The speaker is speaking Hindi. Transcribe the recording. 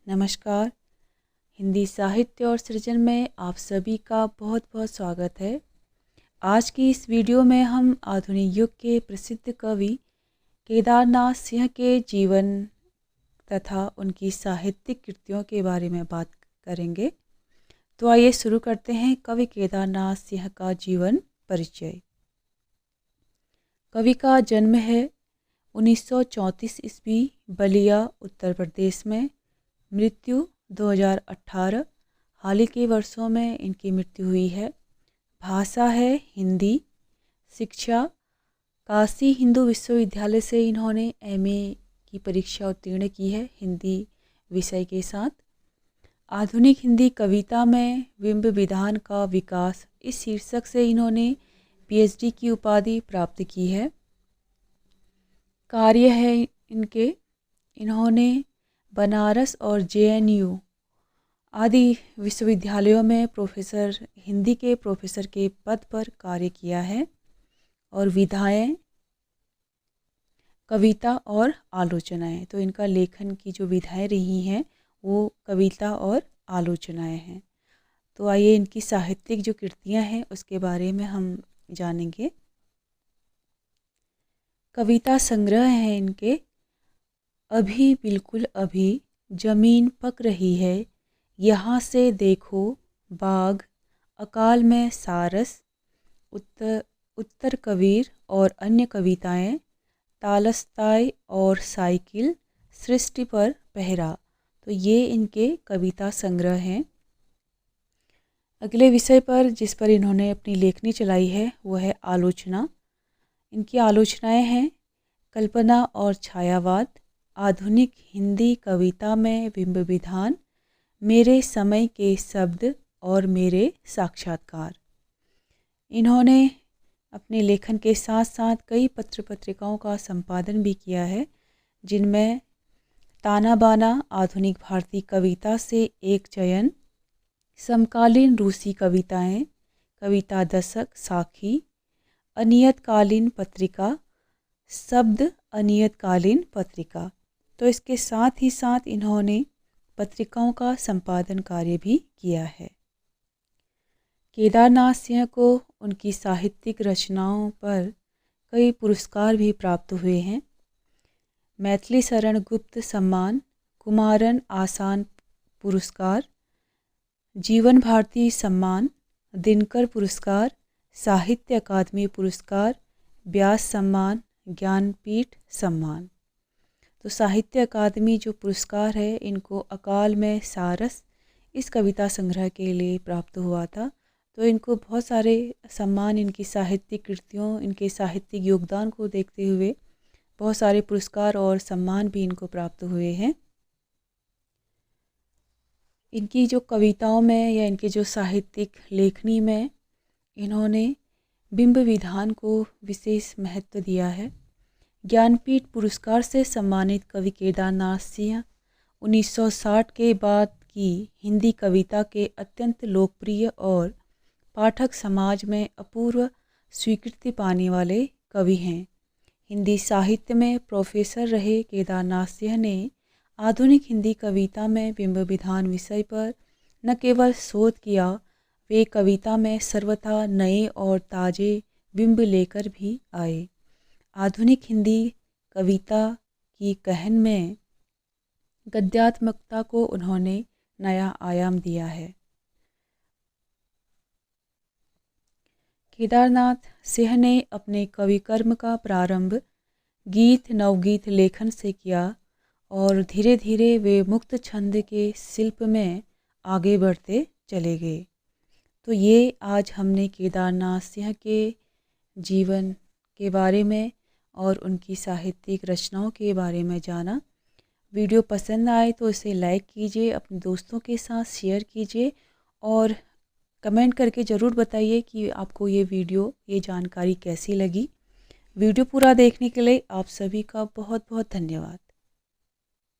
नमस्कार। हिंदी साहित्य और सृजन में आप सभी का बहुत बहुत स्वागत है। आज की इस वीडियो में हम आधुनिक युग के प्रसिद्ध कवि केदारनाथ सिंह के जीवन तथा उनकी साहित्यिक कृतियों के बारे में बात करेंगे। तो आइए शुरू करते हैं कवि केदारनाथ सिंह का जीवन परिचय। कवि का जन्म है 1934 ईस्वी बलिया उत्तर प्रदेश में। मृत्यु 2018। हाल ही के वर्षों में इनकी मृत्यु हुई है। भाषा है हिंदी। शिक्षा काशी हिंदू विश्वविद्यालय से इन्होंने एमए की परीक्षा उत्तीर्ण की है हिंदी विषय के साथ। आधुनिक हिंदी कविता में बिंब विधान का विकास इस शीर्षक से इन्होंने पीएचडी की उपाधि प्राप्त की है। कार्य है इन्होंने बनारस और जेएनयू आदि विश्वविद्यालयों में हिंदी के प्रोफेसर के पद पर कार्य किया है। और विधाएं कविता और आलोचनाएं, तो इनका लेखन की जो विधाएं रही हैं वो कविता और आलोचनाएं हैं। तो आइए इनकी साहित्यिक जो कृतियां हैं उसके बारे में हम जानेंगे। कविता संग्रह हैं इनके। अभी बिल्कुल अभी जमीन पक रही है, यहाँ से देखो बाग, अकाल में सारस, उत्तर कबीर और अन्य कविताएं, तालस्ताय और साइकिल, सृष्टि पर पहरा। तो ये इनके कविता संग्रह हैं। अगले विषय पर जिस पर इन्होंने अपनी लेखनी चलाई है वो है आलोचना। इनकी आलोचनाएं हैं कल्पना और छायावाद, आधुनिक हिंदी कविता में बिंब विधान, मेरे समय के शब्द और मेरे साक्षात्कार। इन्होंने अपने लेखन के साथ साथ कई पत्र पत्रिकाओं का संपादन भी किया है, जिनमें ताना बाना आधुनिक भारतीय कविता से एक चयन, समकालीन रूसी कविताएं, कविता दशक, साखी, अनियतकालीन पत्रिका, शब्द अनियतकालीन पत्रिका। तो इसके साथ ही साथ इन्होंने पत्रिकाओं का संपादन कार्य भी किया है। केदारनाथ सिंह को उनकी साहित्यिक रचनाओं पर कई पुरस्कार भी प्राप्त हुए हैं। मैथिली शरण गुप्त सम्मान, कुमारन आसान पुरस्कार, जीवन भारती सम्मान, दिनकर पुरस्कार, साहित्य अकादमी पुरस्कार, व्यास सम्मान, ज्ञानपीठ सम्मान। तो साहित्य अकादमी जो पुरस्कार है इनको अकाल में सारस इस कविता संग्रह के लिए प्राप्त हुआ था। तो इनको बहुत सारे सम्मान इनकी साहित्यिक कृतियों, इनके साहित्यिक योगदान को देखते हुए बहुत सारे पुरस्कार और सम्मान भी इनको प्राप्त हुए हैं। इनकी जो कविताओं में या इनके जो साहित्यिक लेखनी में इन्होंने बिंब विधान को विशेष महत्व दिया है। ज्ञानपीठ पुरस्कार से सम्मानित कवि केदारनाथ सिंह 1960 के बाद की हिंदी कविता के अत्यंत लोकप्रिय और पाठक समाज में अपूर्व स्वीकृति पाने वाले कवि हैं। हिंदी साहित्य में प्रोफेसर रहे केदारनाथ सिंह ने आधुनिक हिंदी कविता में बिंब विधान विषय पर न केवल शोध किया, वे कविता में सर्वथा नए और ताजे बिंब लेकर भी आए। आधुनिक हिंदी कविता की कहन में गद्यात्मकता को उन्होंने नया आयाम दिया है। केदारनाथ सिंह ने अपने कवि कर्म का प्रारंभ गीत नवगीत लेखन से किया और धीरे धीरे वे मुक्त छंद के शिल्प में आगे बढ़ते चले गए। तो ये आज हमने केदारनाथ सिंह के जीवन के बारे में और उनकी साहित्यिक रचनाओं के बारे में जाना। वीडियो पसंद आए तो इसे लाइक कीजिए, अपने दोस्तों के साथ शेयर कीजिए और कमेंट करके ज़रूर बताइए कि आपको ये वीडियो, ये जानकारी कैसी लगी। वीडियो पूरा देखने के लिए आप सभी का बहुत बहुत धन्यवाद।